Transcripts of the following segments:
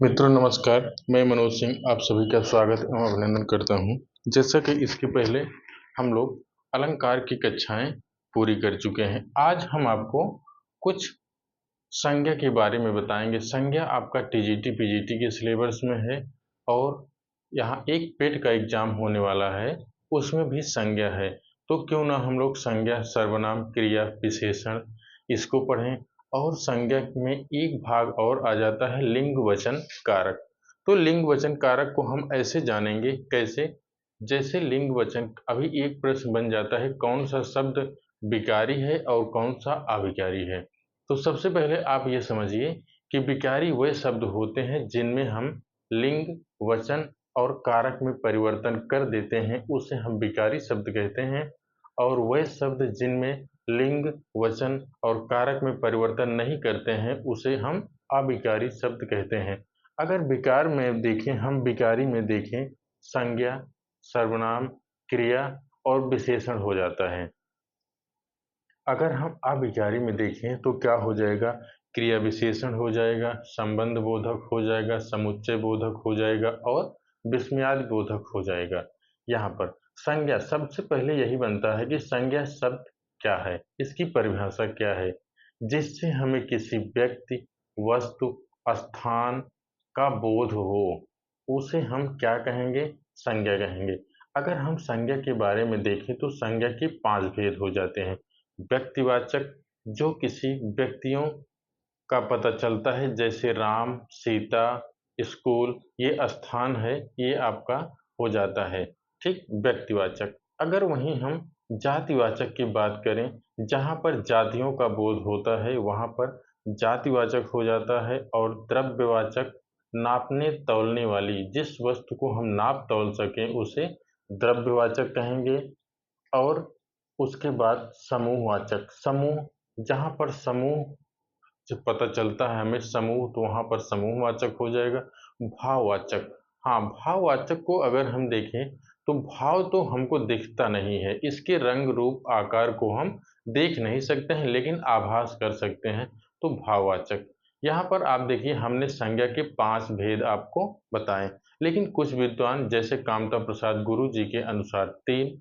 मित्रों नमस्कार। मैं मनोज सिंह आप सभी का स्वागत एवं अभिनंदन करता हूं। जैसा कि इसके पहले हम लोग अलंकार की कक्षाएं पूरी कर चुके हैं। आज हम आपको कुछ संज्ञा के बारे में बताएंगे। संज्ञा आपका टीजीटी पीजीटी के सिलेबस में है और यहाँ एक पेट का एग्जाम होने वाला है, उसमें भी संज्ञा है। तो क्यों ना हम लोग संज्ञा, सर्वनाम, क्रिया, विशेषण इसको पढ़ें। और संज्ञा में एक भाग और आ जाता है लिंग वचन कारक। तो लिंग वचन कारक को हम ऐसे जानेंगे, कैसे? जैसे लिंग वचन, अभी एक प्रश्न बन जाता है कौन सा शब्द विकारी है और कौन सा अविकारी है। तो सबसे पहले आप ये समझिए कि विकारी वे शब्द होते हैं जिनमें हम लिंग, वचन और कारक में परिवर्तन कर देते हैं, उसे हम विकारी शब्द कहते हैं। और वे शब्द जिनमें लिंग, वचन और कारक में परिवर्तन नहीं करते हैं, उसे हम अविकारी शब्द कहते हैं। अगर विकार में देखें, हम विकारी में देखें, संज्ञा, सर्वनाम, क्रिया और विशेषण हो जाता है। अगर हम अविकारी में देखें तो क्या हो जाएगा? क्रिया विशेषण हो जाएगा, संबंध बोधक हो जाएगा, समुच्चय बोधक हो जाएगा और विस्मयादि बोधक हो जाएगा। यहाँ पर संज्ञा, सबसे पहले यही बनता है कि संज्ञा शब्द क्या है, इसकी परिभाषा क्या है, जिससे हमें किसी व्यक्ति, वस्तु, स्थान का बोध हो, उसे हम क्या कहेंगे? संज्ञा कहेंगे। अगर हम संज्ञा के बारे में देखें तो संज्ञा के 5 भेद हो जाते हैं। व्यक्तिवाचक, जो किसी व्यक्तियों का पता चलता है, जैसे राम, सीता, स्कूल, ये स्थान है, ये आपका हो जाता है, ठीक, व्यक्तिवाचक। अगर वहीं हम जातिवाचक की बात करें, जहाँ पर जातियों का बोध होता है, वहाँ पर जातिवाचक हो जाता है। और द्रव्यवाचक, नापने तौलने वाली, जिस वस्तु को हम नाप तौल सकें उसे द्रव्यवाचक कहेंगे। और उसके बाद समूहवाचक, समूह, जहाँ पर समूह जब पता चलता है हमें समूह, तो वहाँ पर समूहवाचक हो जाएगा। भाववाचक, हाँ, भाववाचक को अगर हम देखें तो भाव तो हमको दिखता नहीं है, इसके रंग रूप आकार को हम देख नहीं सकते हैं, लेकिन आभास कर सकते हैं, तो भाववाचक। यहाँ पर आप देखिए, हमने संज्ञा के 5 भेद आपको बताए, लेकिन कुछ विद्वान जैसे कामता प्रसाद गुरु जी के अनुसार 3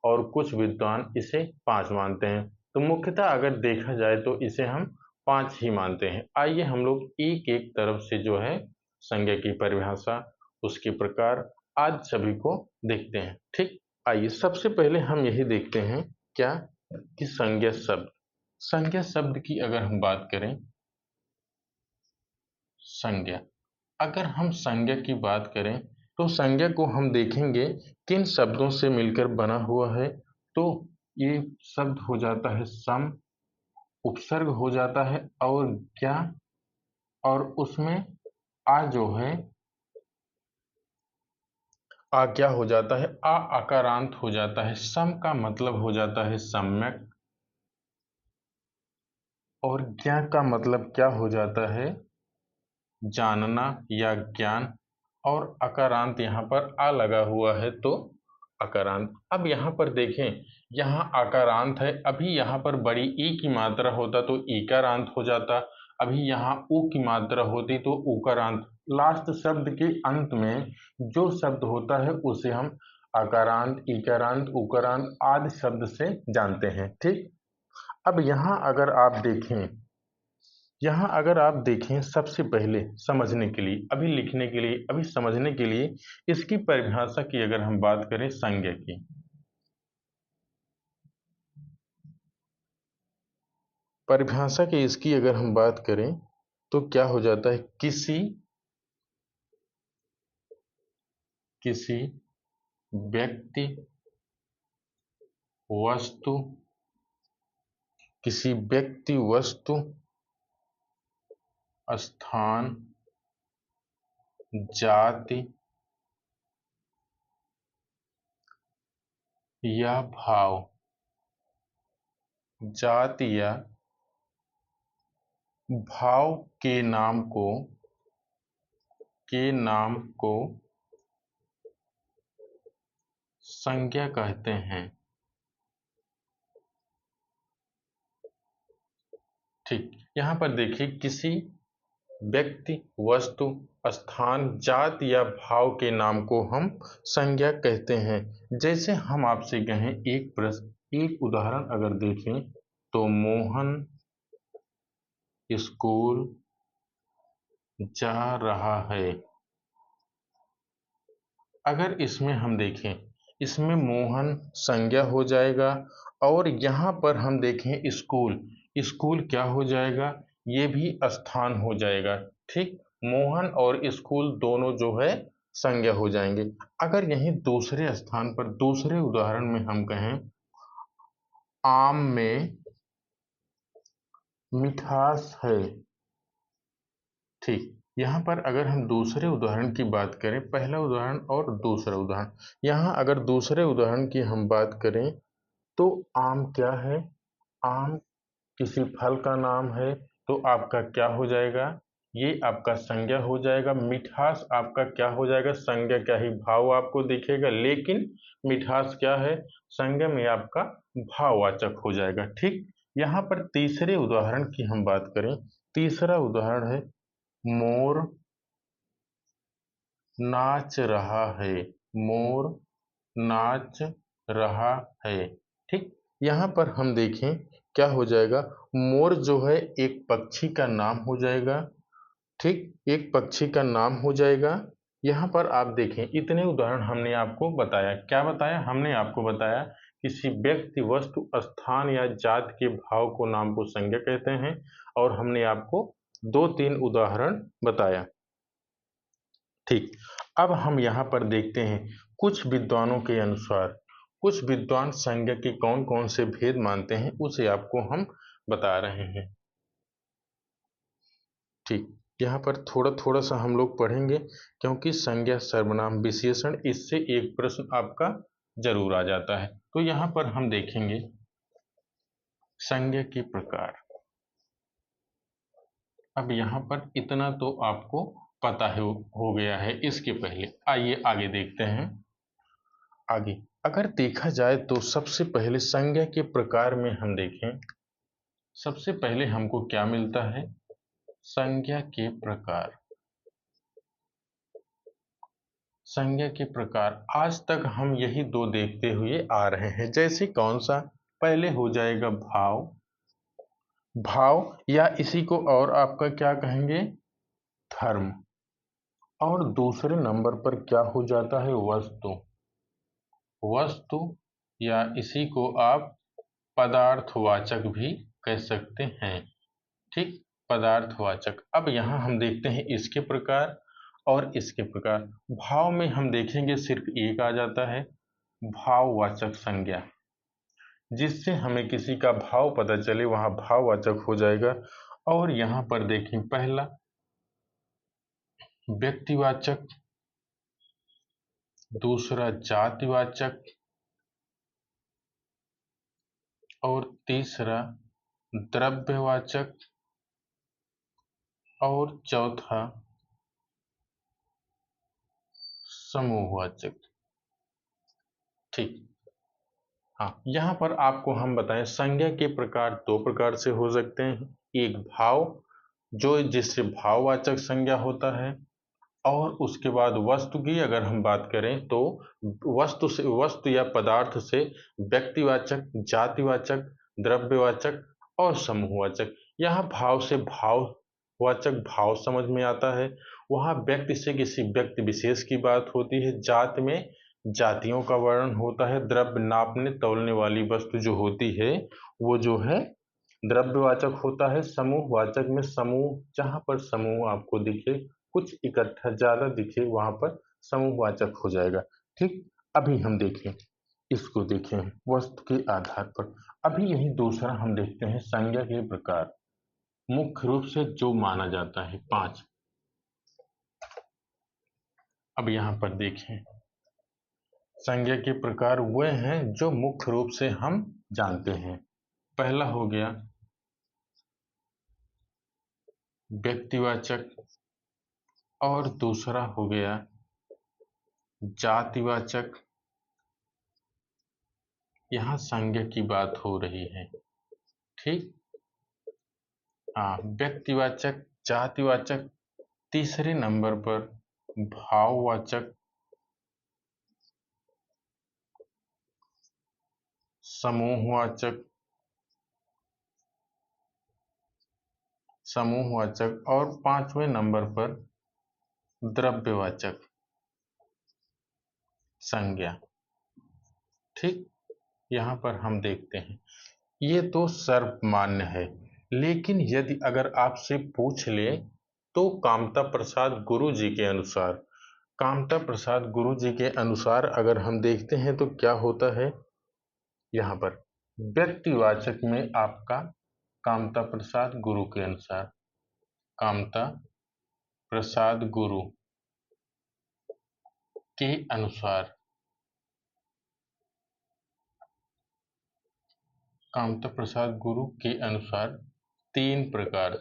और कुछ विद्वान इसे 5 मानते हैं। तो मुख्यतः अगर देखा जाए तो इसे हम 5 ही मानते हैं। आइए हम लोग एक एक तरफ से जो है संज्ञा की परिभाषा, उसके प्रकार आज सभी को देखते हैं, ठीक। आइए सबसे पहले हम यही देखते हैं क्या, कि संज्ञा शब्द। संज्ञा शब्द की अगर हम बात करें, संज्ञा, अगर हम संज्ञा की बात करें तो संज्ञा को हम देखेंगे किन शब्दों से मिलकर बना हुआ है। तो ये शब्द हो जाता है सम, उपसर्ग हो जाता है और क्या, और उसमें आ जो है, आ क्या हो जाता है? आ आकारांत हो जाता है। सम का मतलब हो जाता है सम्यक, और ज्ञा का मतलब क्या हो जाता है? जानना या ज्ञान। और अकारांत, यहाँ पर आ लगा हुआ है तो अकारांत। अब यहाँ पर देखें, यहाँ आकारांत है, अभी यहाँ पर बड़ी ई की मात्रा होता तो ईकारांत हो जाता, अभी यहाँ ऊ की मात्रा होती तो उकारांत। लास्ट शब्द के अंत में जो शब्द होता है उसे हम अकारांत, इकारांत, उकारांत आदि शब्द से जानते हैं, ठीक। अब यहाँ अगर आप देखें, सबसे पहले समझने के लिए, अभी लिखने के लिए, अभी समझने के लिए, इसकी परिभाषा की अगर हम बात करें संज्ञा की, परिभाषा की इसकी अगर हम बात करें तो क्या हो जाता है? किसी किसी व्यक्ति, वस्तु, किसी व्यक्ति, वस्तु, स्थान, जाति या भाव, जाति या भाव के नाम को संज्ञा कहते हैं, ठीक। यहाँ पर देखिए, किसी व्यक्ति, वस्तु, स्थान, जात या भाव के नाम को हम संज्ञा कहते हैं। जैसे हम आपसे कहें एक प्रश्न, एक उदाहरण अगर देखें तो मोहन स्कूल जा रहा है। अगर इसमें हम देखें, इसमें मोहन संज्ञा हो जाएगा और यहाँ पर हम देखें स्कूल, स्कूल क्या हो जाएगा, ये भी स्थान हो जाएगा। ठीक, मोहन और स्कूल दोनों जो है संज्ञा हो जाएंगे। अगर यहीं दूसरे स्थान पर दूसरे उदाहरण में हम कहें आम में मिठास है। ठीक, यहाँ पर अगर हम दूसरे उदाहरण की बात करें, पहला उदाहरण और दूसरा उदाहरण, यहाँ अगर दूसरे उदाहरण की हम बात करें तो आम क्या है, आम किसी फल का नाम है, तो आपका क्या हो जाएगा, ये आपका संज्ञा हो जाएगा। मिठास आपका क्या हो जाएगा, संज्ञा क्या ही भाव आपको दिखेगा, लेकिन मिठास क्या है, संज्ञा में आपका भाववाचक हो जाएगा। ठीक, यहाँ पर तीसरे उदाहरण की हम बात करें, तीसरा उदाहरण है मोर नाच रहा है, मोर नाच रहा है। ठीक, यहाँ पर हम देखें क्या हो जाएगा, मोर जो है एक पक्षी का नाम हो जाएगा। ठीक, एक पक्षी का नाम हो जाएगा। यहाँ पर आप देखें, इतने उदाहरण हमने आपको बताया, क्या बताया, हमने आपको बताया किसी व्यक्ति, वस्तु, स्थान या जात के भाव को, नाम को संज्ञा कहते हैं, और हमने आपको दो तीन उदाहरण बताया। ठीक, अब हम यहाँ पर देखते हैं कुछ विद्वानों के अनुसार, कुछ विद्वान संज्ञा के कौन कौन से भेद मानते हैं, उसे आपको हम बता रहे हैं। ठीक, यहाँ पर थोड़ा थोड़ा सा हम लोग पढ़ेंगे, क्योंकि संज्ञा, सर्वनाम, विशेषण, इससे एक प्रश्न आपका जरूर आ जाता है। तो यहाँ पर हम देखेंगे संज्ञा के प्रकार। अब यहाँ पर इतना तो आपको पता हो गया है। इसके पहले आइए आगे देखते हैं। आगे अगर देखा जाए तो सबसे पहले संज्ञा के प्रकार में हम देखें, सबसे पहले हमको क्या मिलता है, संज्ञा के प्रकार। संज्ञा के प्रकार आज तक हम यही दो देखते हुए आ रहे हैं। जैसे कौन सा, पहले हो जाएगा भाव, भाव या इसी को और आपका क्या कहेंगे, धर्म, और दूसरे नंबर पर क्या हो जाता है, वस्तु, वस्तु या इसी को आप पदार्थवाचक भी कह सकते हैं। ठीक, पदार्थवाचक। अब यहाँ हम देखते हैं इसके प्रकार और इसके प्रकार। भाव में हम देखेंगे सिर्फ एक आ जाता है, भाववाचक संज्ञा, जिससे हमें किसी का भाव पता चले वहां भाववाचक हो जाएगा। और यहाँ पर देखें पहला व्यक्तिवाचक, दूसरा जातिवाचक और तीसरा द्रव्यवाचक और चौथा समूहवाचक। ठीक, हाँ, यहाँ पर आपको हम बताएं संज्ञा के प्रकार दो प्रकार से हो सकते हैं। एक भाव, जो जिससे भाववाचक संज्ञा होता है, और उसके बाद वस्तु की अगर हम बात करें तो वस्तु से, वस्तु या पदार्थ से व्यक्तिवाचक, जातिवाचक, द्रव्यवाचक और समूहवाचक। यहाँ भाव से भाववाचक भाव समझ में आता है, वहाँ व्यक्ति से किसी व्यक्ति विशेष की बात होती है, जात में जातियों का वर्णन होता है, द्रव्य नापने तौलने वाली वस्तु जो होती है वो जो है द्रव्यवाचक होता है। समूहवाचक में समूह, जहाँ पर समूह आपको दिखे, कुछ इकट्ठा ज्यादा दिखे, वहां पर समूहवाचक हो जाएगा। ठीक, अभी हम देखें, इसको देखें वस्तु के आधार पर। अभी यही दूसरा हम देखते हैं संज्ञा के प्रकार, मुख्य रूप से जो माना जाता है पांच। अब यहाँ पर देखें संज्ञा के प्रकार वे हैं जो मुख्य रूप से हम जानते हैं। पहला हो गया व्यक्तिवाचक और दूसरा हो गया जातिवाचक। यहाँ संज्ञा की बात हो रही है। ठीक, हाँ, व्यक्तिवाचक जातिवाचक, तीसरे नंबर पर भाववाचक, समूहवाचक, और पांचवें नंबर पर द्रव्यवाचक संज्ञा। ठीक, यहां पर हम देखते हैं ये तो सर्वमान्य है, लेकिन यदि अगर आपसे पूछ ले तो कामता प्रसाद गुरु जी के अनुसार, अगर हम देखते हैं तो क्या होता है। यहाँ पर व्यक्तिवाचक में आपका कामता प्रसाद गुरु के अनुसार, कामता प्रसाद गुरु के अनुसार, कामता प्रसाद गुरु के अनुसार तीन प्रकार,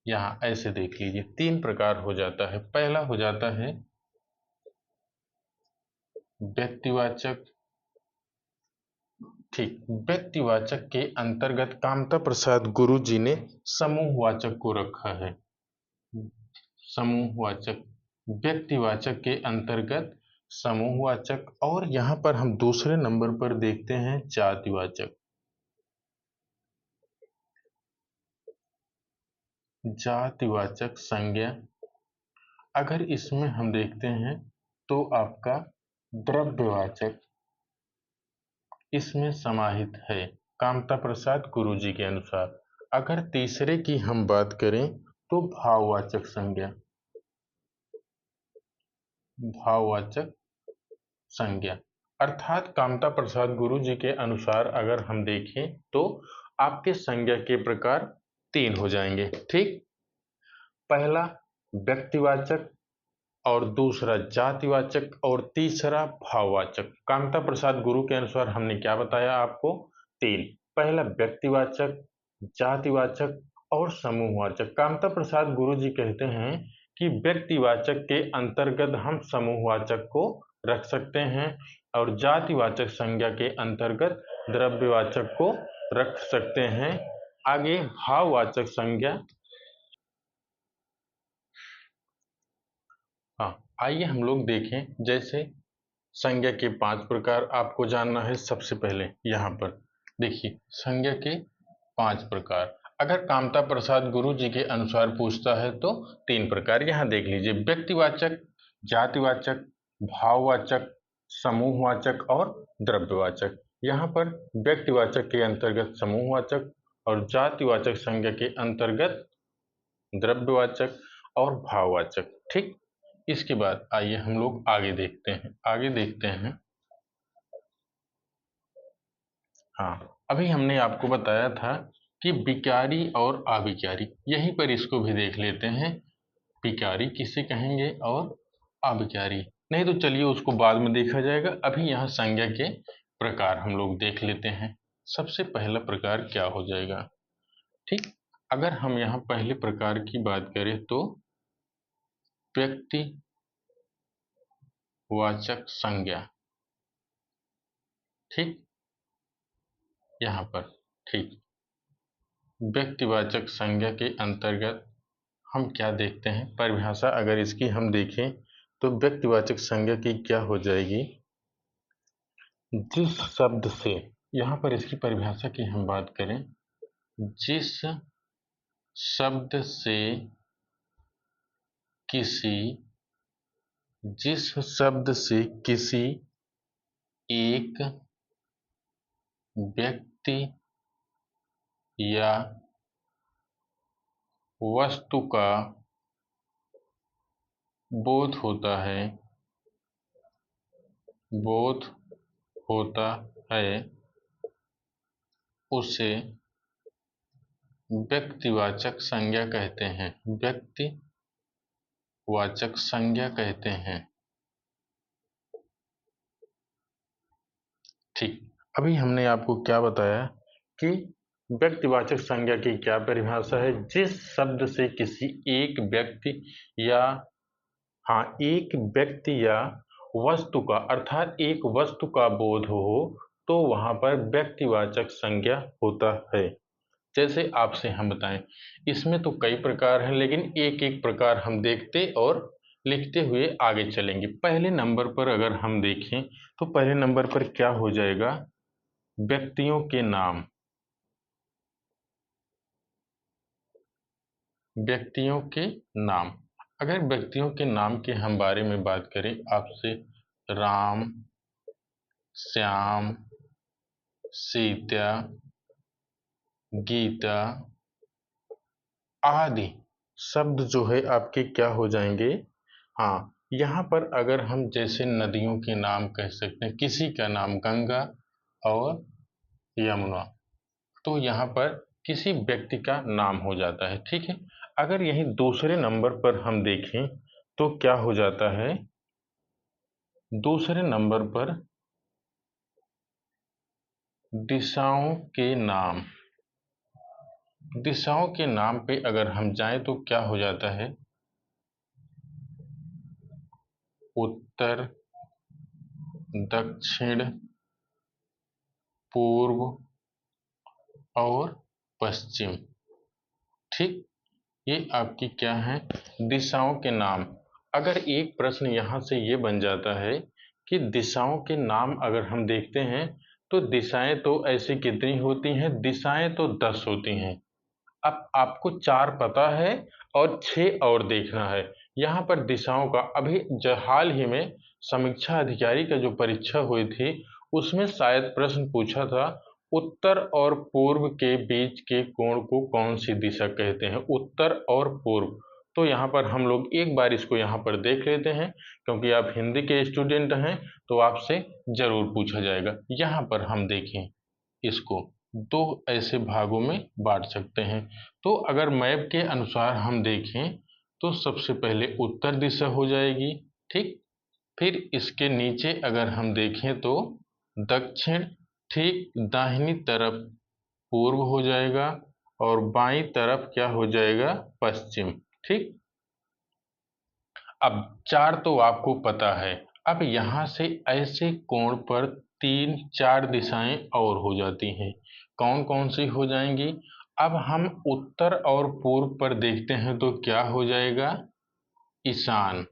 यहाँ ऐसे देख लीजिए तीन प्रकार हो जाता है। पहला हो जाता है व्यक्तिवाचक। ठीक, व्यक्तिवाचक के अंतर्गत कामता प्रसाद गुरु जी ने समूहवाचक को रखा है। समूहवाचक, व्यक्तिवाचक के अंतर्गत समूहवाचक, और यहां पर हम दूसरे नंबर पर देखते हैं जातिवाचक। जातिवाचक संज्ञा, अगर इसमें हम देखते हैं तो आपका द्रव्यवाचक इसमें समाहित है कामता प्रसाद गुरु जी के अनुसार। अगर तीसरे की हम बात करें तो भाववाचक संज्ञा, भाववाचक संज्ञा, अर्थात कामता प्रसाद गुरु जी के अनुसार अगर हम देखें तो आपके संज्ञा के प्रकार तीन हो जाएंगे। ठीक, पहला व्यक्तिवाचक, और दूसरा जातिवाचक, और तीसरा भाववाचक। कामता प्रसाद गुरु के अनुसार हमने क्या बताया आपको, तीन। पहला व्यक्तिवाचक, जातिवाचक और समूहवाचक। कामता प्रसाद गुरु जी कहते हैं कि व्यक्तिवाचक के अंतर्गत हम समूहवाचक को रख सकते हैं और जातिवाचक संज्ञा के अंतर्गत द्रव्यवाचक को रख सकते हैं। आगे भाववाचक संज्ञा, हाँ आइए हम लोग देखें। जैसे संज्ञा के पांच प्रकार आपको जानना है। सबसे पहले यहाँ पर देखिए संज्ञा के पांच प्रकार, अगर कामता प्रसाद गुरु जी के अनुसार पूछता है तो तीन प्रकार यहाँ देख लीजिए, व्यक्तिवाचक, जातिवाचक, भाववाचक, समूहवाचक और द्रव्यवाचक। यहाँ पर व्यक्तिवाचक के अंतर्गत समूहवाचक और जातिवाचक संज्ञा के अंतर्गत द्रव्यवाचक और भाववाचक। ठीक, इसके बाद आइए हम लोग आगे देखते हैं। हाँ, अभी हमने आपको बताया था कि विकारी और अविकारी, यहीं पर इसको भी देख लेते हैं। विकारी किसे कहेंगे और अविकारी, नहीं तो चलिए उसको बाद में देखा जाएगा। अभी यहाँ संज्ञा के प्रकार हम लोग देख लेते हैं। सबसे पहला प्रकार क्या हो जाएगा। ठीक, अगर हम यहाँ पहले प्रकार की बात करें तो व्यक्तिवाचक संज्ञा। ठीक, यहाँ पर ठीक, व्यक्तिवाचक संज्ञा के अंतर्गत हम क्या देखते हैं, परिभाषा अगर इसकी हम देखें तो व्यक्तिवाचक संज्ञा की क्या हो जाएगी, जिस शब्द से, यहाँ पर इसकी परिभाषा की हम बात करें, जिस शब्द से किसी एक व्यक्ति या वस्तु का बोध होता है उसे व्यक्तिवाचक संज्ञा कहते हैं। व्यक्तिवाचक संज्ञा कहते हैं। ठीक, अभी हमने आपको क्या बताया कि व्यक्तिवाचक संज्ञा की क्या परिभाषा है, जिस शब्द से किसी एक व्यक्ति या, हाँ, एक व्यक्ति या वस्तु का, अर्थात एक वस्तु का बोध हो तो वहां पर व्यक्तिवाचक संज्ञा होता है। जैसे आपसे हम बताएं, इसमें तो कई प्रकार हैं, लेकिन एक एक प्रकार हम देखते और लिखते हुए आगे चलेंगे। पहले नंबर पर अगर हम देखें तो पहले नंबर पर क्या हो जाएगा? व्यक्तियों के नाम। व्यक्तियों के नाम। अगर व्यक्तियों के नाम के हम बारे में बात करें आपसे, राम, श्याम, सीता, गीता आदि शब्द जो है आपके क्या हो जाएंगे? हाँ, यहाँ पर अगर हम जैसे नदियों के नाम कह सकते हैं, किसी का नाम गंगा और यमुना, तो यहाँ पर किसी व्यक्ति का नाम हो जाता है। ठीक है। अगर यही दूसरे नंबर पर हम देखें तो क्या हो जाता है? दूसरे नंबर पर दिशाओं के नाम। दिशाओं के नाम पे अगर हम जाएं तो क्या हो जाता है? उत्तर, दक्षिण, पूर्व और पश्चिम। ठीक, ये आपकी क्या है? दिशाओं के नाम। अगर एक प्रश्न यहाँ से ये बन जाता है कि दिशाओं के नाम अगर हम देखते हैं तो दिशाएं तो ऐसी कितनी होती हैं? दिशाएं तो 10 होती हैं। अब आपको 4 पता है और 6 और देखना है। यहाँ पर दिशाओं का अभी हाल ही में समीक्षा अधिकारी का जो परीक्षा हुई थी उसमें शायद प्रश्न पूछा था, उत्तर और पूर्व के बीच के कोण को कौन सी दिशा कहते हैं? उत्तर और पूर्व। तो यहाँ पर हम लोग एक बार इसको यहाँ पर देख लेते हैं, क्योंकि आप हिंदी के स्टूडेंट हैं तो आपसे जरूर पूछा जाएगा। यहाँ पर हम देखें, इसको दो ऐसे भागों में बांट सकते हैं। तो अगर मैप के अनुसार हम देखें तो सबसे पहले उत्तर दिशा हो जाएगी। ठीक, फिर इसके नीचे अगर हम देखें तो दक्षिण, ठीक दाहिनी तरफ पूर्व हो जाएगा और बाईं तरफ क्या हो जाएगा? पश्चिम। ठीक, अब 4 तो आपको पता है। अब यहाँ से ऐसे कोण पर 3-4 दिशाएं और हो जाती हैं। कौन कौन सी हो जाएंगी? अब हम उत्तर और पूर्व पर देखते हैं तो क्या हो जाएगा? ईशान।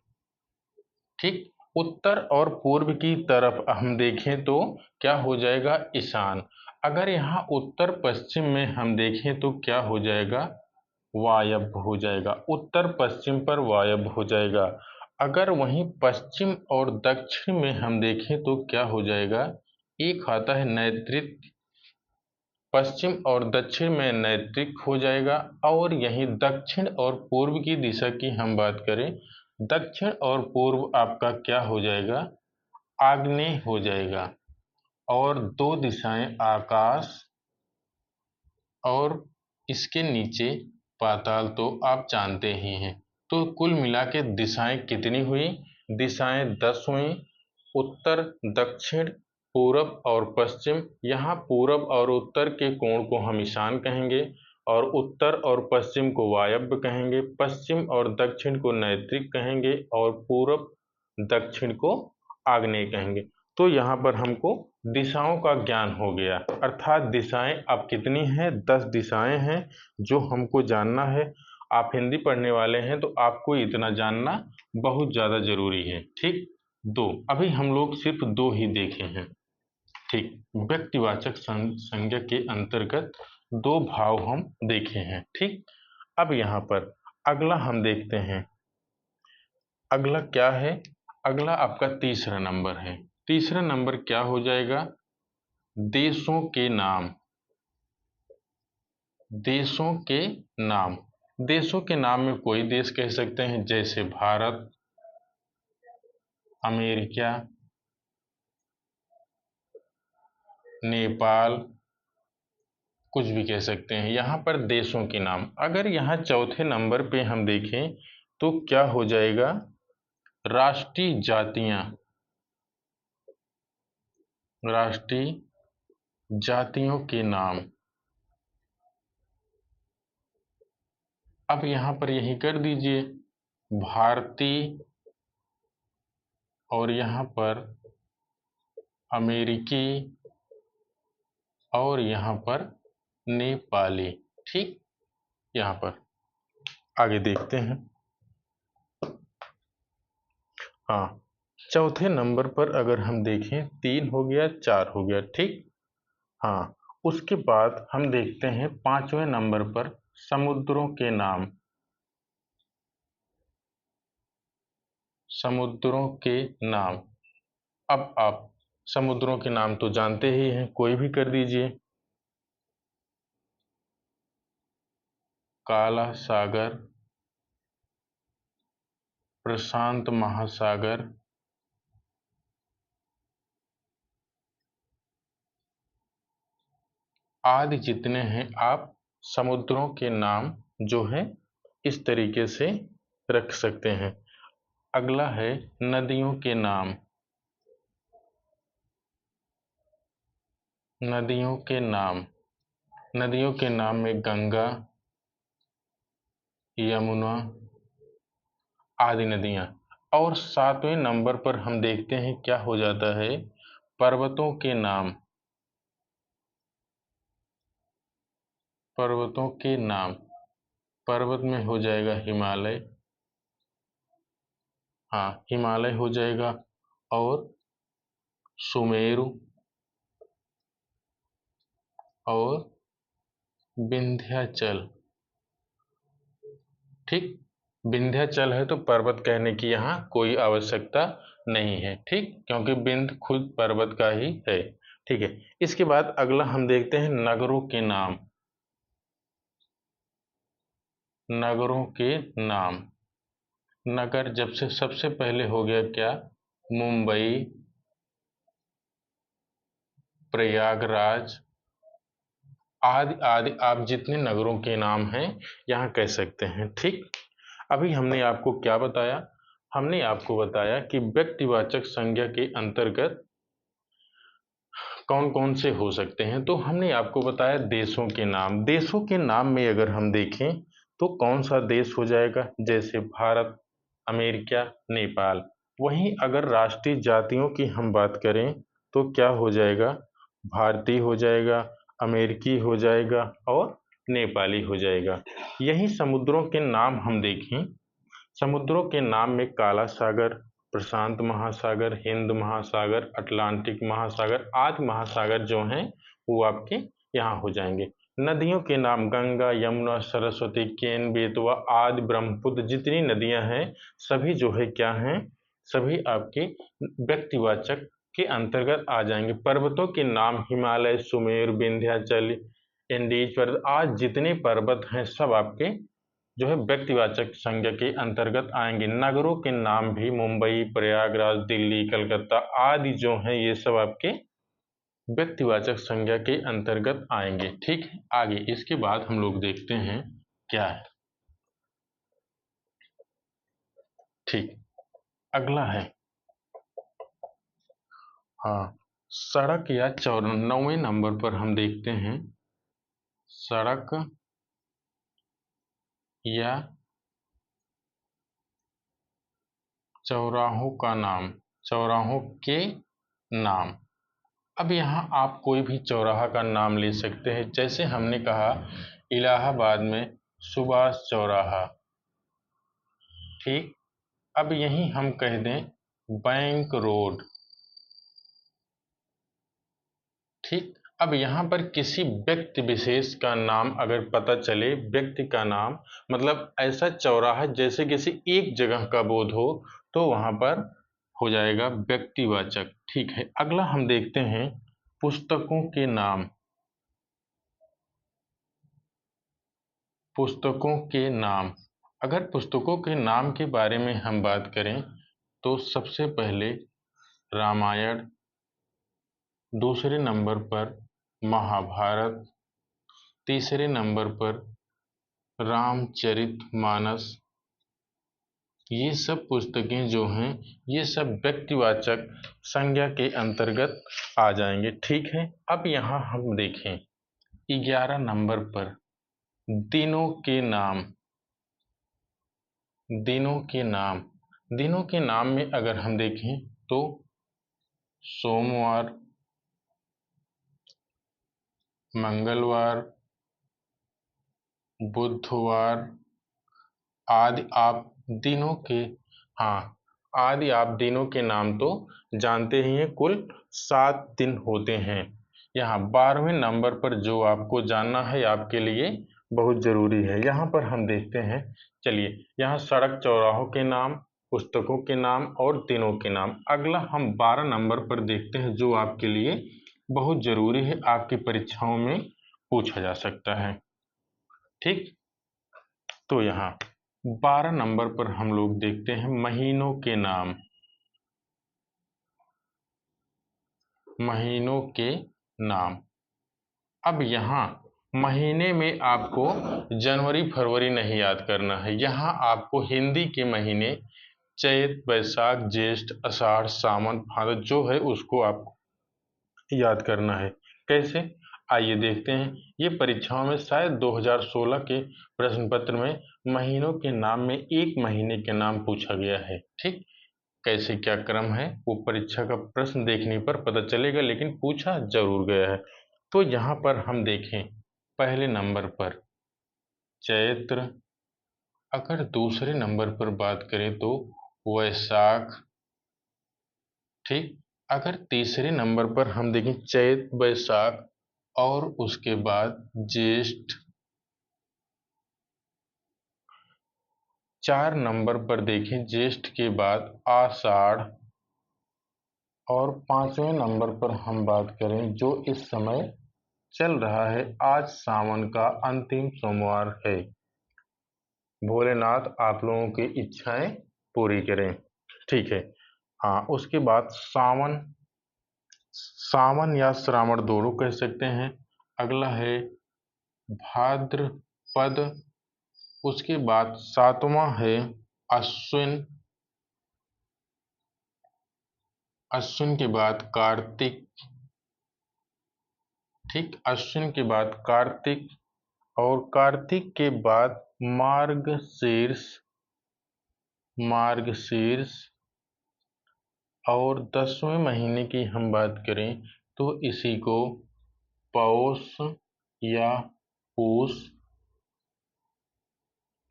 ठीक, उत्तर और पूर्व की तरफ हम देखें तो क्या हो जाएगा? ईशान। अगर यहाँ उत्तर पश्चिम में हम देखें तो क्या हो जाएगा? वायव्य हो जाएगा। उत्तर पश्चिम पर वायव्य हो जाएगा। अगर वहीं पश्चिम और दक्षिण में हम देखें तो क्या हो जाएगा? एक आता है नैऋत्य, पश्चिम और दक्षिण में नैऋत्य हो जाएगा। और यहीं दक्षिण और पूर्व की दिशा की हम बात करें, दक्षिण और पूर्व आपका क्या हो जाएगा? आग्नेय हो जाएगा। और दो दिशाएं आकाश और इसके नीचे पाताल तो आप जानते ही हैं। तो कुल मिला के दिशाएं कितनी हुई? दिशाएं 10 हुई। उत्तर, दक्षिण, पूरब और पश्चिम। यहाँ पूरब और उत्तर के कोण को हम ईशान कहेंगे और उत्तर और पश्चिम को वायव्य कहेंगे, पश्चिम और दक्षिण को नैऋत्य कहेंगे और पूरब दक्षिण को आग्नेय कहेंगे। तो यहाँ पर हमको दिशाओं का ज्ञान हो गया, अर्थात दिशाएं अब कितनी हैं? 10 दिशाएं हैं जो हमको जानना है। आप हिंदी पढ़ने वाले हैं तो आपको इतना जानना बहुत ज़्यादा जरूरी है। ठीक, दो अभी हम लोग सिर्फ दो ही देखे हैं। ठीक, व्यक्तिवाचक संज्ञा के अंतर्गत दो भाव हम देखे हैं। ठीक, अब यहाँ पर अगला हम देखते हैं। अगला क्या है? अगला आपका तीसरा नंबर है। तीसरा नंबर क्या हो जाएगा? देशों के नाम। देशों के नाम। देशों के नाम में कोई देश कह सकते हैं, जैसे भारत, अमेरिका, नेपाल, कुछ भी कह सकते हैं। यहाँ पर देशों के नाम। अगर यहाँ चौथे नंबर पे हम देखें तो क्या हो जाएगा? राष्ट्रीय जातियां। राष्ट्रीय जातियों के नाम। अब यहाँ पर यही कर दीजिए, भारतीय और यहाँ पर अमेरिकी और यहाँ पर नेपाली। ठीक, यहाँ पर आगे देखते हैं। हाँ, चौथे नंबर पर अगर हम देखें 3 हो गया, 4 हो गया, ठीक। हाँ, उसके बाद हम देखते हैं 5वें नंबर पर समुद्रों के नाम। समुद्रों के नाम। अब आप समुद्रों के नाम तो जानते ही हैं, कोई भी कर दीजिए। काला सागर, प्रशांत महासागर, आदि जितने हैं, आप समुद्रों के नाम जो है इस तरीके से रख सकते हैं। अगला है नदियों के नाम। नदियों के नाम। नदियों के नाम में गंगा, यमुना आदि नदियां। और 7वें नंबर पर हम देखते हैं क्या हो जाता है, पर्वतों के नाम। पर्वतों के नाम। पर्वत में हो जाएगा हिमालय। हाँ, हिमालय हो जाएगा। और सुमेरु और विंध्याचल। ठीक, विंध्याचल है तो पर्वत कहने की यहाँ कोई आवश्यकता नहीं है, ठीक, क्योंकि विंध्य खुद पर्वत का ही है। ठीक है, इसके बाद अगला हम देखते हैं नगरों के नाम। नगरों के नाम। नगर जब से सबसे पहले हो गया क्या, मुंबई, प्रयागराज आदि आदि, आप जितने नगरों के नाम हैं यहाँ कह सकते हैं। ठीक, अभी हमने आपको क्या बताया, हमने आपको बताया कि व्यक्तिवाचक संज्ञा के अंतर्गत कौन कौन से हो सकते हैं। तो हमने आपको बताया देशों के नाम। देशों के नाम में अगर हम देखें तो कौन सा देश हो जाएगा, जैसे भारत, अमेरिका, नेपाल। वहीं अगर राष्ट्रीय जातियों की हम बात करें तो क्या हो जाएगा, भारतीय हो जाएगा, अमेरिकी हो जाएगा और नेपाली हो जाएगा। यही समुद्रों के नाम हम देखें, समुद्रों के नाम में काला सागर, प्रशांत महासागर, हिंद महासागर, अटलांटिक महासागर आदि महासागर जो हैं वो आपके यहाँ हो जाएंगे। नदियों के नाम गंगा, यमुना, सरस्वती, केन, बेतवा आदि, ब्रह्मपुत्र जितनी नदियां हैं सभी जो है क्या हैं, सभी आपके व्यक्तिवाचक के अंतर्गत आ जाएंगे। पर्वतों के नाम हिमालय, सुमेर, विंध्याचल, इंडीज पर्वत आज जितने पर्वत हैं सब आपके जो है व्यक्तिवाचक संज्ञा के अंतर्गत आएंगे। नगरों के नाम भी मुंबई, प्रयागराज, दिल्ली, कलकत्ता आदि जो हैं ये सब आपके व्यक्तिवाचक संज्ञा के अंतर्गत आएंगे। ठीक है, आगे इसके बाद हम लोग देखते हैं क्या है। ठीक, अगला है, हाँ, सड़क या 94वें नंबर पर हम देखते हैं सड़क या चौराहों का नाम। चौराहों के नाम। अब यहाँ आप कोई भी चौराहा का नाम ले सकते हैं, जैसे हमने कहा इलाहाबाद में सुभाष चौराहा। ठीक, अब यहीं हम कह दें बैंक रोड। ठीक, अब यहाँ पर किसी व्यक्ति विशेष का नाम अगर पता चले, व्यक्ति का नाम मतलब ऐसा चौराहा जैसे किसी एक जगह का बोध हो तो वहां पर हो जाएगा व्यक्तिवाचक। ठीक है, अगला हम देखते हैं पुस्तकों के नाम। पुस्तकों के नाम। अगर पुस्तकों के नाम के बारे में हम बात करें तो सबसे पहले रामायण, दूसरे नंबर पर महाभारत, तीसरे नंबर पर रामचरितमानस। ये सब पुस्तकें जो हैं ये सब व्यक्तिवाचक संज्ञा के अंतर्गत आ जाएंगे। ठीक है, अब यहाँ हम देखें 11 नंबर पर दिनों के नाम। दिनों के नाम। दिनों के नाम में अगर हम देखें तो सोमवार, मंगलवार, बुधवार आदि आप दिनों के, हाँ, आदि आप दिनों के नाम तो जानते ही हैं। कुल 7 दिन होते हैं। यहाँ 12वें नंबर पर जो आपको जानना है आपके लिए बहुत जरूरी है। यहाँ पर हम देखते हैं, चलिए, यहाँ सड़क चौराहों के नाम, पुस्तकों के नाम और दिनों के नाम। अगला हम 12 नंबर पर देखते हैं जो आपके लिए बहुत जरूरी है, आपकी परीक्षाओं में पूछा जा सकता है। ठीक, तो यहाँ 12 नंबर पर हम लोग देखते हैं महीनों के नाम। महीनों के नाम। अब यहाँ महीने में आपको जनवरी फरवरी नहीं याद करना है। यहाँ आपको हिंदी के महीने चैत वैशाख ज्येष्ठ आषाढ़ सावन भादो जो है उसको आपको याद करना है। कैसे, आइए देखते हैं। ये परीक्षाओं में शायद 2016 के प्रश्न पत्र में महीनों के नाम में एक महीने के नाम पूछा गया है। ठीक, कैसे क्या क्रम है वो परीक्षा का प्रश्न देखने पर पता चलेगा, लेकिन पूछा जरूर गया है। तो यहाँ पर हम देखें, पहले नंबर पर चैत्र। अगर दूसरे नंबर पर बात करें तो वैशाख। ठीक, अगर तीसरे नंबर पर हम देखें चैत वैशाख और उसके बाद ज्येष्ठ। 4 नंबर पर देखें ज्येष्ठ के बाद आषाढ़। और 5वें नंबर पर हम बात करें जो इस समय चल रहा है, आज सावन का अंतिम सोमवार है। भोलेनाथ आप लोगों की इच्छाएं पूरी करें। ठीक है, हाँ, उसके बाद सावन। सावन या श्रावण दोनों कह सकते हैं। अगला है भाद्रपद। उसके बाद 7वां है अश्विन। अश्विन के बाद कार्तिक। ठीक, अश्विन के बाद कार्तिक और कार्तिक के बाद मार्गशीर्ष। मार्गशीर्ष और 10वें महीने की हम बात करें तो इसी को पौष या पूष।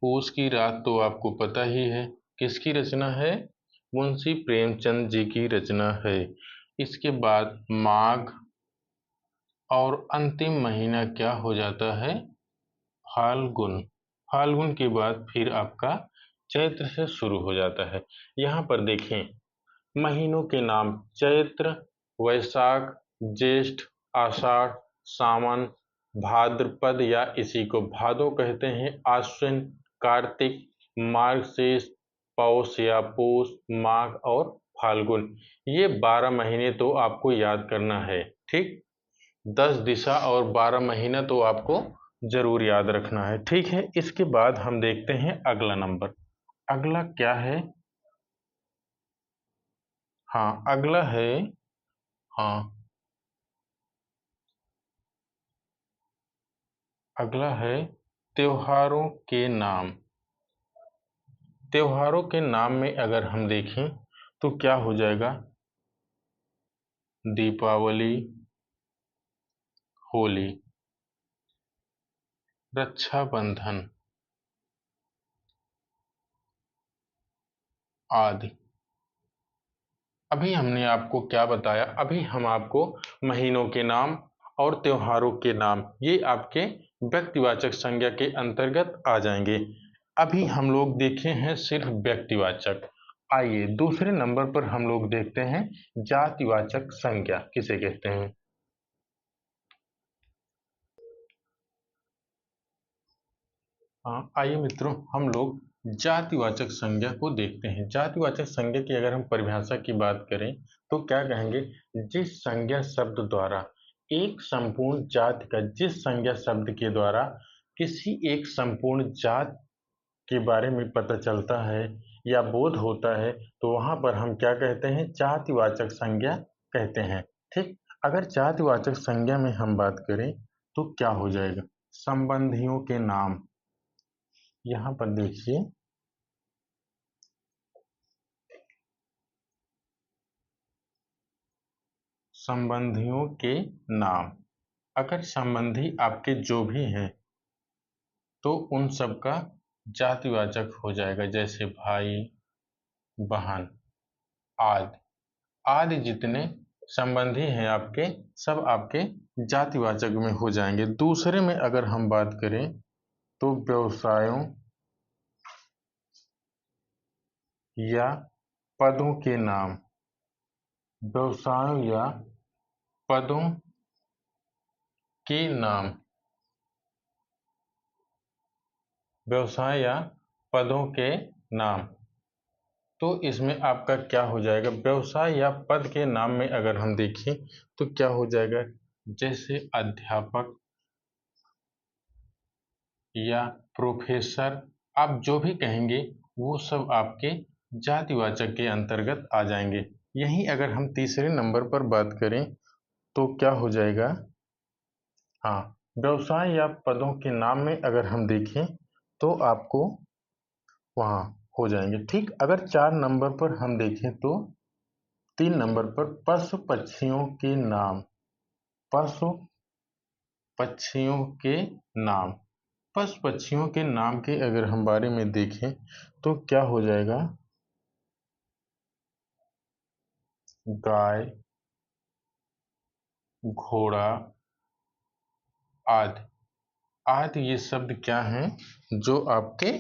पूष की रात तो आपको पता ही है किसकी रचना है, मुंशी प्रेमचंद जी की रचना है। इसके बाद माघ और अंतिम महीना क्या हो जाता है, फाल्गुन। फाल्गुन के बाद फिर आपका चैत्र से शुरू हो जाता है। यहाँ पर देखें महीनों के नाम चैत्र वैशाख ज्येष्ठ आषाढ़ सावन भाद्रपद या इसी को भादो कहते हैं, आश्विन कार्तिक मार्गशीर्ष पौष या पूष माघ और फाल्गुन। ये 12 महीने तो आपको याद करना है। ठीक, 10 दिशा और 12 महीना तो आपको जरूर याद रखना है। ठीक है, इसके बाद हम देखते हैं अगला नंबर। अगला क्या है, हाँ, अगला है, हाँ, अगला है त्योहारों के नाम। त्योहारों के नाम में अगर हम देखें तो क्या हो जाएगा, दीपावली, होली, रक्षाबंधन आदि। अभी हमने आपको क्या बताया, अभी हम आपको महीनों के नाम और त्योहारों के नाम, ये आपके व्यक्तिवाचक संज्ञा के अंतर्गत आ जाएंगे। अभी हम लोग देखे हैं सिर्फ व्यक्तिवाचक। आइए दूसरे नंबर पर हम लोग देखते हैं जातिवाचक संज्ञा किसे कहते हैं। हाँ, आइए मित्रों, हम लोग जातिवाचक संज्ञा को देखते हैं। जातिवाचक संज्ञा की अगर हम परिभाषा की बात करें तो क्या कहेंगे, जिस संज्ञा शब्द द्वारा एक संपूर्ण जाति का, जिस संज्ञा शब्द के द्वारा किसी एक संपूर्ण जात के बारे में पता चलता है या बोध होता है, तो वहां पर हम क्या कहते हैं, जातिवाचक संज्ञा कहते हैं। ठीक, अगर जातिवाचक संज्ञा में हम बात करें तो क्या हो जाएगा, संबंधियों के नाम। यहाँ पर देखिए, संबंधियों के नाम। अगर संबंधी आपके जो भी हैं, तो उन सब का जातिवाचक हो जाएगा, जैसे भाई, बहन, आदि। आदि जितने संबंधी हैं आपके, सब आपके जातिवाचक में हो जाएंगे। दूसरे में अगर हम बात करें तो व्यवसायों या पदों के नाम, व्यवसायों या पदों के नाम, व्यवसाय या पदों के नाम। तो इसमें आपका क्या हो जाएगा, व्यवसाय या पद के नाम में अगर हम देखें तो क्या हो जाएगा, जैसे अध्यापक या प्रोफेसर, आप जो भी कहेंगे वो सब आपके जातिवाचक के अंतर्गत आ जाएंगे। यहीं अगर हम तीसरे नंबर पर बात करें तो क्या हो जाएगा, हाँ, व्यवसाय या पदों के नाम में अगर हम देखें तो आपको वहाँ हो जाएंगे। ठीक अगर 4 नंबर पर हम देखें तो 3 नंबर पर पशु पक्षियों के नाम, पशु पक्षियों के नाम, पशु पक्षियों के नाम के अगर हम बारे में देखें तो क्या हो जाएगा, गाय, घोड़ा, आदि। आदि ये शब्द क्या हैं, जो आपके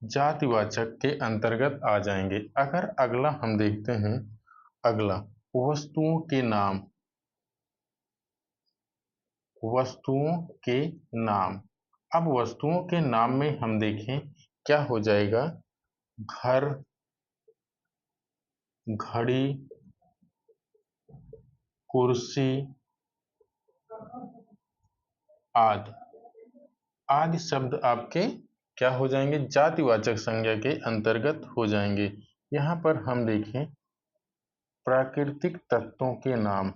जातिवाचक के अंतर्गत आ जाएंगे। अगर अगला हम देखते हैं, अगला वस्तुओं के नाम, वस्तुओं के नाम। अब वस्तुओं के नाम में हम देखें क्या हो जाएगा, घर, घड़ी, कुर्सी, आदि। आदि शब्द आपके क्या हो जाएंगे, जातिवाचक संज्ञा के अंतर्गत हो जाएंगे। यहाँ पर हम देखें प्राकृतिक तत्वों के नाम,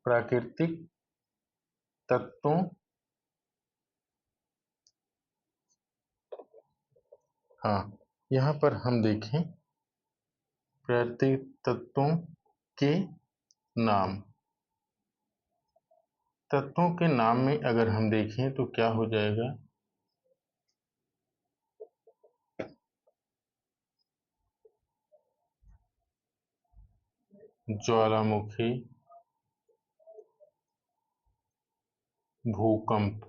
प्राकृतिक तत्वों, हाँ, यहाँ पर हम देखें प्राकृतिक तत्वों के नाम। तत्वों के नाम में अगर हम देखें तो क्या हो जाएगा, ज्वालामुखी, भूकंप,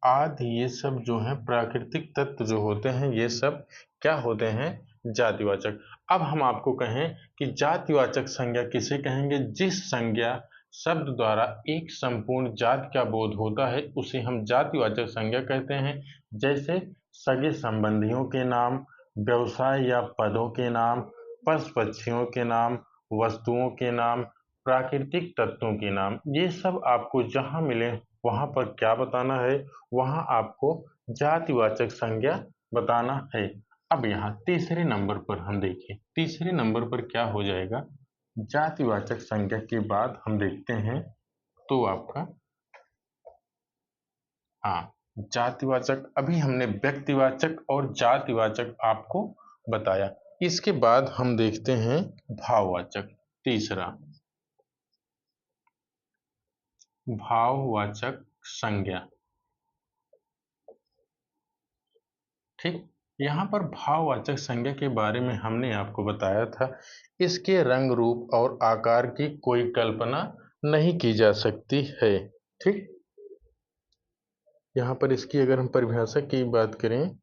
आदि। ये सब जो हैं प्राकृतिक तत्व जो होते हैं, ये सब क्या होते हैं, जातिवाचक। अब हम आपको कहें कि जातिवाचक संज्ञा किसे कहेंगे, जिस संज्ञा शब्द द्वारा एक संपूर्ण जाति का बोध होता है उसे हम जातिवाचक संज्ञा कहते हैं। जैसे सगे संबंधियों के नाम, व्यवसाय या पदों के नाम, पशु पक्षियों के नाम, वस्तुओं के नाम, प्राकृतिक तत्वों के नाम। ये सब आपको जहाँ मिले वहाँ पर क्या बताना है, वहाँ आपको जातिवाचक संज्ञा बताना है। अब यहाँ तीसरे नंबर पर हम देखें, तीसरे नंबर पर क्या हो जाएगा, जातिवाचक संज्ञा के बाद हम देखते हैं तो आपका, हाँ, जातिवाचक। अभी हमने व्यक्तिवाचक और जातिवाचक आपको बताया। इसके बाद हम देखते हैं भाववाचक, तीसरा भाववाचक संज्ञा। ठीक, यहाँ पर भाववाचक संज्ञा के बारे में हमने आपको बताया था, इसके रंग, रूप और आकार की कोई कल्पना नहीं की जा सकती है। ठीक, यहाँ पर इसकी अगर हम परिभाषा की बात करें,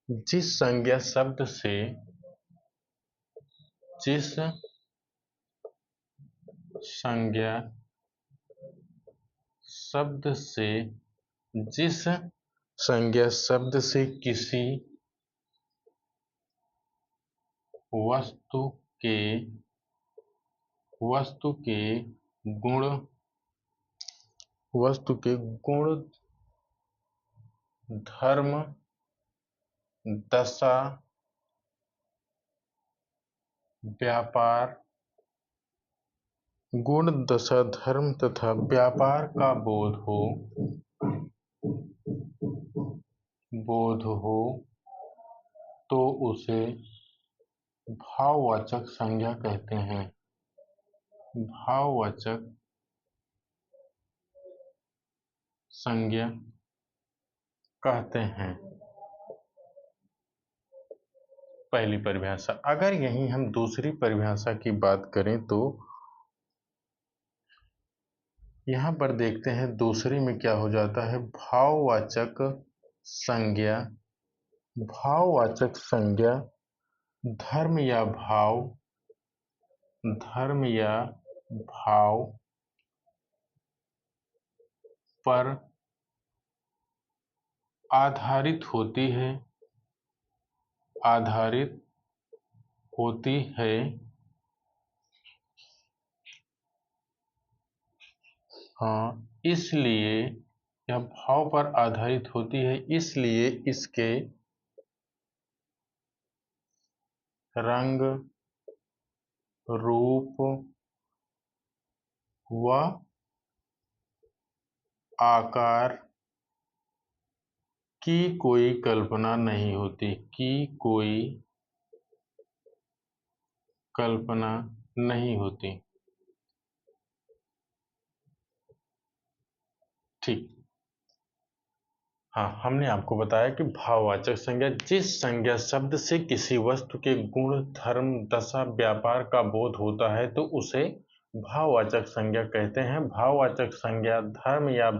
जिस संज्ञा शब्द से, जिस संज्ञा शब्द से, जिस संज्ञा शब्द से किसी वस्तु के, वस्तु के गुण, वस्तु के गुण, धर्म, दशा, व्यापार, गुण, दशा, धर्म तथा व्यापार का बोध हो, बोध हो तो उसे भाववाचक संज्ञा कहते हैं। भाववाचक संज्ञा कहते हैं। पहली परिभाषा। अगर यही हम दूसरी परिभाषा की बात करें तो यहाँ पर देखते हैं दूसरे में क्या हो जाता है। भाववाचक संज्ञा। भाववाचक संज्ञा धर्म या भाव पर आधारित होती है। आधारित होती है। हाँ, इसलिए यह भाव पर आधारित होती है, इसलिए इसके रंग, रूप व आकार की कोई कल्पना नहीं होती। की कोई कल्पना नहीं होती। ठीक। हाँ, हमने आपको बताया कि भाववाचक संज्ञा जिस संज्ञा शब्द से किसी वस्तु के गुण, धर्म, दशा, व्यापार का बोध होता है तो उसे भाववाचक संज्ञा कहते हैं। भाववाचक संज्ञा धर्म या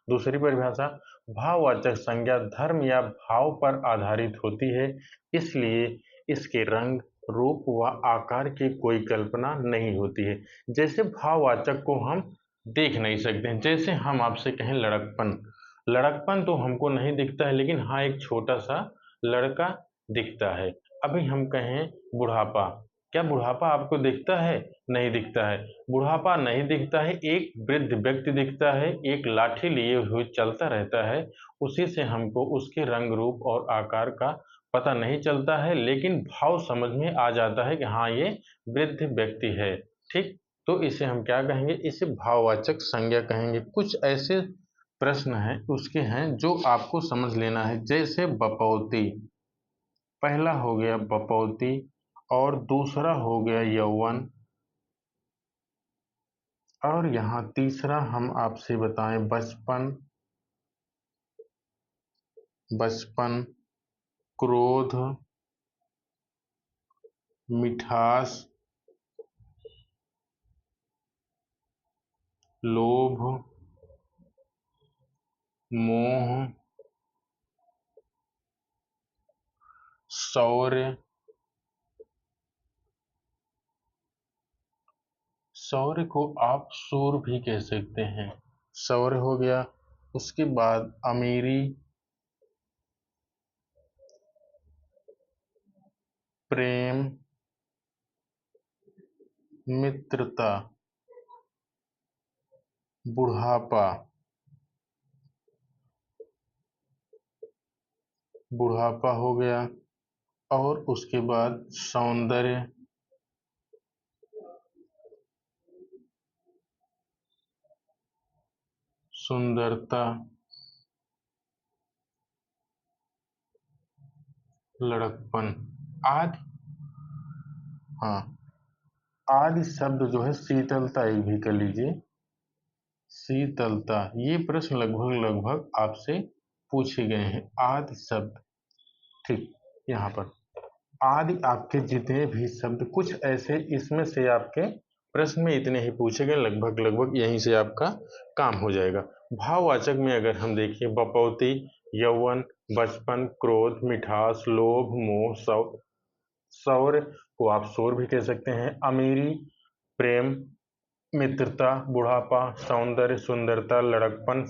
दूसरी परिभाषा। भाववाचक संज्ञा धर्म या भाव पर आधारित होती है, इसलिए इसके रंग, रूप व आकार की कोई कल्पना नहीं होती है। जैसे भाववाचक को हम देख नहीं सकते, जैसे हम आपसे कहें लड़कपन। लड़कपन तो हमको नहीं दिखता है, लेकिन हाँ एक छोटा सा लड़का दिखता है। अभी हम कहें बुढ़ापा, क्या बुढ़ापा आपको दिखता है? नहीं दिखता है। बुढ़ापा नहीं दिखता है, एक वृद्ध व्यक्ति दिखता है, एक लाठी लिए हुए चलता रहता है। उसी से हमको उसके रंग, रूप और आकार का पता नहीं चलता है, लेकिन भाव समझ में आ जाता है कि हाँ ये वृद्ध व्यक्ति है। ठीक, तो इसे हम क्या कहेंगे? इसे भाववाचक संज्ञा कहेंगे। कुछ ऐसे प्रश्न है उसके हैं जो आपको समझ लेना है। जैसे बपौती, पहला हो गया बपौती और दूसरा हो गया यौवन, और यहाँ तीसरा हम आपसे बताएं बचपन। बचपन, क्रोध, मिठास, लोभ, मोह, शौर्य। शौर्य को आप सूर भी कह सकते हैं। शौर्य हो गया। उसके बाद अमीरी, प्रेम, मित्रता, बुढ़ापा। बुढ़ापा हो गया। और उसके बाद सौंदर्य, सुंदरता, लड़कपन आदि। हाँ, आदि शब्द जो है शीतलता, एक भी कर लीजिए शीतलता। ये प्रश्न लगभग लगभग आपसे पूछे गए हैं। आदि शब्द, ठीक, यहाँ पर आदि आपके जितने भी शब्द कुछ ऐसे इसमें से आपके प्रश्न में इतने ही पूछे गए, लगभग लगभग यहीं से आपका काम हो जाएगा। भाववाचक में अगर हम देखिए बपौती, यौवन, बचपन, क्रोध, मिठास, लोभ, मोह, शौर्य को आप शोर भी कह सकते हैं। अमीरी, प्रेम, मित्रता, बुढ़ापा, सौंदर्य, सुंदरता, लड़कपन,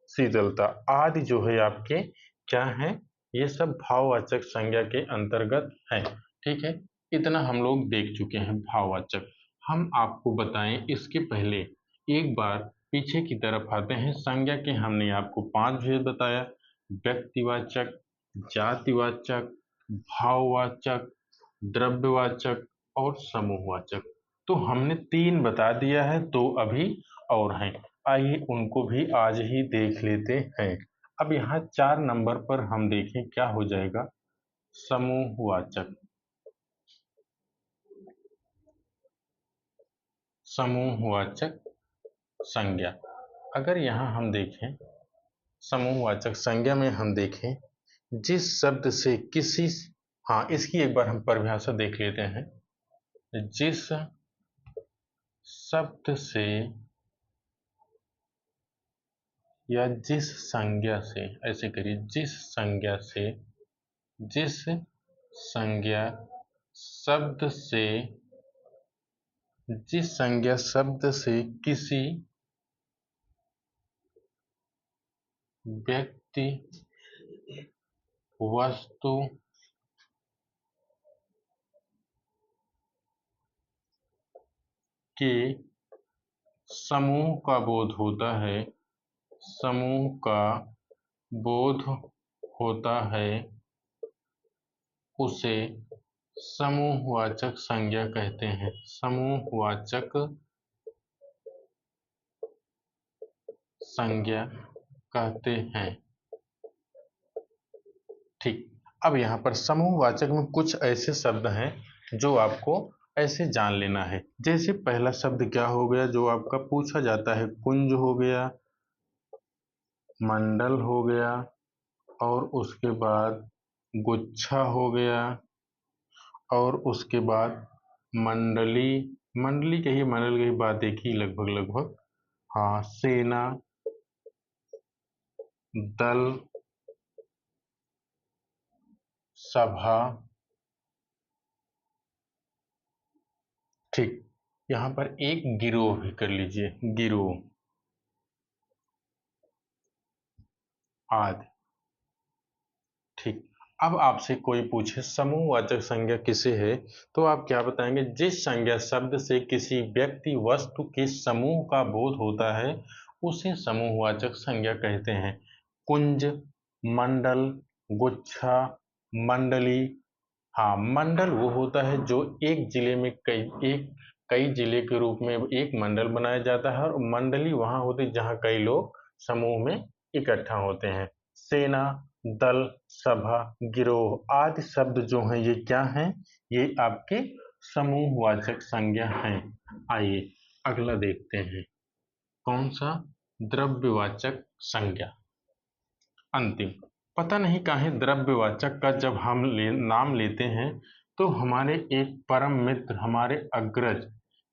शीतलता आदि जो है आपके क्या है? ये सब भाववाचक संज्ञा के अंतर्गत है। ठीक है, इतना हम लोग देख चुके हैं भाववाचक। हम आपको बताएं इसके पहले एक बार पीछे की तरफ आते हैं। संज्ञा के हमने आपको 5 भेद बताया: व्यक्तिवाचक, जातिवाचक, भाववाचक, द्रव्यवाचक और समूहवाचक। तो हमने 3 बता दिया है, तो अभी और हैं। आइए उनको भी आज ही देख लेते हैं। अब यहाँ 4 नंबर पर हम देखें क्या हो जाएगा। समूहवाचक। समूहवाचक संज्ञा। अगर यहाँ हम देखें समूहवाचक संज्ञा में हम देखें जिस शब्द से किसी, हाँ इसकी एक बार हम परिभाषा देख लेते हैं। जिस शब्द से या जिस संज्ञा से, ऐसे करिए, जिस संज्ञा शब्द से किसी व्यक्ति, वस्तु के समूह का बोध होता है, समूह का बोध होता है, उसे समूहवाचक संज्ञा कहते हैं। समूहवाचक संज्ञा कहते हैं। ठीक, अब यहाँ पर समूहवाचक में कुछ ऐसे शब्द हैं जो आपको ऐसे जान लेना है। जैसे पहला शब्द क्या हो गया जो आपका पूछा जाता है, कुंज हो गया, मंडल हो गया, और उसके बाद गुच्छा हो गया, और उसके बाद मंडली, मंडली कही मंडल कही बात एक ही लगभग लगभग, हाँ, सेना, दल, सभा। ठीक, यहाँ पर एक गिरोह भी कर लीजिए, गिरोह आदि। ठीक, अब आपसे कोई पूछे समूहवाचक संज्ञा किसे है, तो आप क्या बताएंगे? जिस संज्ञा शब्द से किसी व्यक्ति वस्तु के समूह का बोध होता है उसे समूहवाचक संज्ञा कहते हैं। कुंज, मंडल, गुच्छा, मंडली। हाँ, मंडल वो होता है जो एक जिले में कई जिले के रूप में एक मंडल बनाया जाता है, और मंडली वहां होती है जहां कई लोग समूह में इकट्ठा होते हैं। सेना, दल, सभा, गिरोह आदि शब्द जो हैं ये क्या हैं? ये आपके समूहवाचक संज्ञा हैं। आइए अगला देखते हैं, कौन सा? द्रव्यवाचक संज्ञा। अंतिम, पता नहीं काहे द्रव्यवाचक का जब हम नाम लेते हैं तो हमारे एक परम मित्र, हमारे अग्रज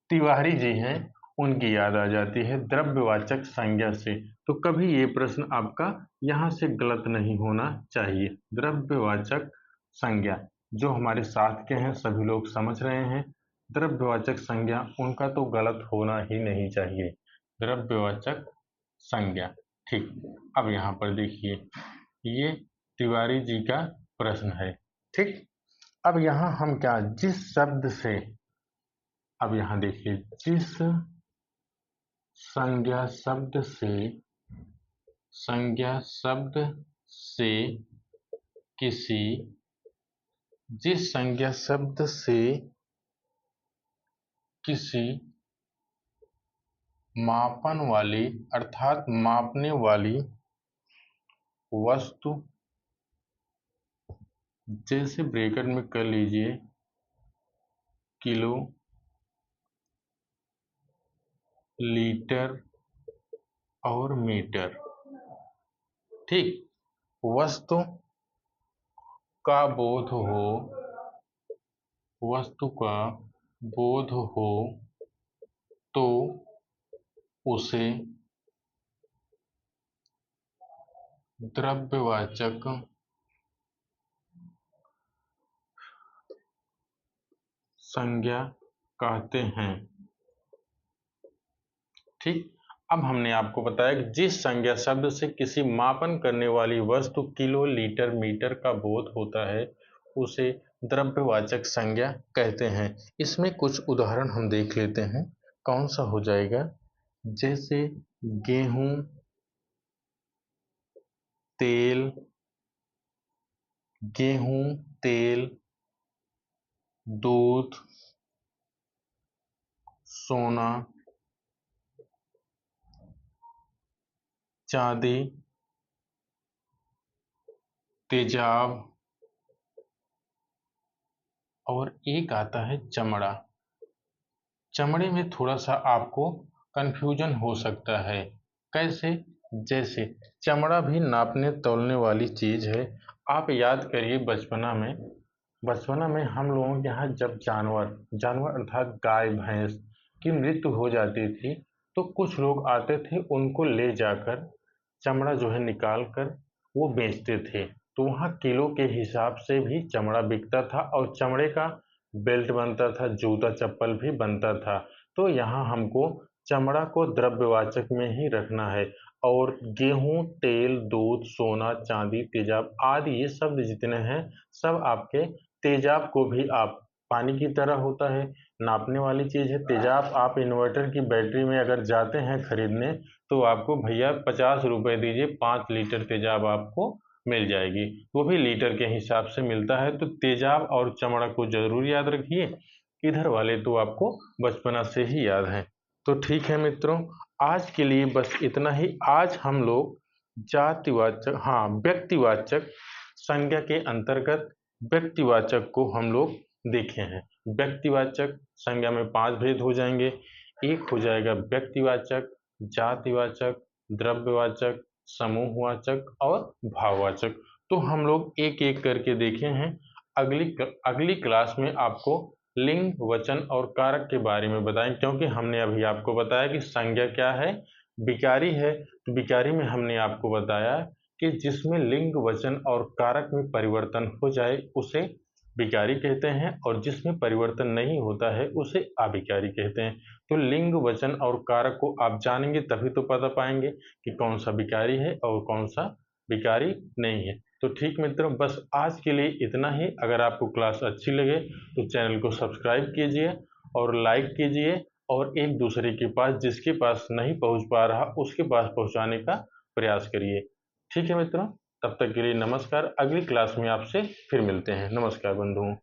तिवारी जी हैं, उनकी याद आ जाती है द्रव्यवाचक संज्ञा से। तो कभी ये प्रश्न आपका यहाँ से गलत नहीं होना चाहिए। द्रव्यवाचक संज्ञा जो हमारे साथ के हैं सभी लोग समझ रहे हैं, द्रव्यवाचक संज्ञा उनका तो गलत होना ही नहीं चाहिए। द्रव्यवाचक संज्ञा। ठीक, अब यहाँ पर देखिए, ये तिवारी जी का प्रश्न है। ठीक, अब यहाँ हम क्या, जिस शब्द से, अब यहाँ देखिए, जिस संज्ञा शब्द से किसी, जिस संज्ञा शब्द से किसी मापन वाली अर्थात मापने वाली वस्तु, जैसे ब्रैकेट में कर लीजिए किलो, लीटर और मीटर। ठीक, वस्तु का बोध हो, वस्तु का बोध हो तो उसे द्रव्यवाचक संज्ञा कहते हैं। ठीक, अब हमने आपको बताया कि जिस संज्ञा शब्द से किसी मापन करने वाली वस्तु किलो, लीटर, मीटर का बोध होता है उसे द्रव्यवाचक संज्ञा कहते हैं। इसमें कुछ उदाहरण हम देख लेते हैं, कौन सा हो जाएगा? जैसे गेहूं, तेल, गेहूं, तेल, दूध, सोना, चांदी, तेजाब, और एक आता है चमड़ा। चमड़े में थोड़ा सा आपको कंफ्यूजन हो सकता है। कैसे? जैसे चमड़ा भी नापने तौलने वाली चीज़ है। आप याद करिए बचपना में हम लोगों के यहाँ जब जानवर जानवर अर्थात गाय भैंस की मृत्यु हो जाती थी, तो कुछ लोग आते थे, उनको ले जाकर चमड़ा जो है निकाल कर वो बेचते थे। तो वहाँ किलो के हिसाब से भी चमड़ा बिकता था और चमड़े का बेल्ट बनता था, जूता चप्पल भी बनता था। तो यहाँ हमको चमड़ा को द्रव्यवाचक में ही रखना है। और गेहूं, तेल, दूध, सोना, चांदी, तेजाब आदि ये शब्द जितने हैं, सब आपके तेजाब को भी आप पानी की तरह होता है, नापने वाली चीज़ है। तेजाब आप इन्वर्टर की बैटरी में अगर जाते हैं खरीदने, तो आपको भैया 50 रुपए दीजिए, 5 लीटर तेजाब आपको मिल जाएगी। वो भी लीटर के हिसाब से मिलता है। तो तेजाब और चमड़ा को जरूर याद रखिए। इधर वाले तो आपको बचपना से ही याद हैं। तो ठीक है मित्रों, आज के लिए बस इतना ही। आज हम लोग व्यक्तिवाचक संज्ञा के अंतर्गत व्यक्तिवाचक को हम लोग देखे हैं। व्यक्तिवाचक संज्ञा में 5 भेद हो जाएंगे। एक हो जाएगा व्यक्तिवाचक, जातिवाचक, द्रव्यवाचक, समूहवाचक और भाववाचक। तो हम लोग एक एक करके देखे हैं। अगली क्लास में आपको लिंग, वचन और कारक के बारे में बताएं, क्योंकि हमने अभी आपको बताया कि संज्ञा क्या है, विकारी है। तो विकारी में हमने आपको बताया कि जिसमें लिंग, वचन और कारक में परिवर्तन हो जाए उसे विकारी कहते हैं, और जिसमें परिवर्तन नहीं होता है उसे अविकारी कहते हैं। तो लिंग, वचन और कारक को आप जानेंगे तभी तो पता पाएंगे कि कौन सा विकारी है और कौन सा विकारी नहीं है। तो ठीक मित्रों, बस आज के लिए इतना ही। अगर आपको क्लास अच्छी लगे तो चैनल को सब्सक्राइब कीजिए और लाइक कीजिए, और एक दूसरे के पास, जिसके पास नहीं पहुंच पा रहा उसके पास पहुंचाने का प्रयास करिए। ठीक है मित्रों, तब तक के लिए नमस्कार। अगली क्लास में आपसे फिर मिलते हैं। नमस्कार बंधुओं।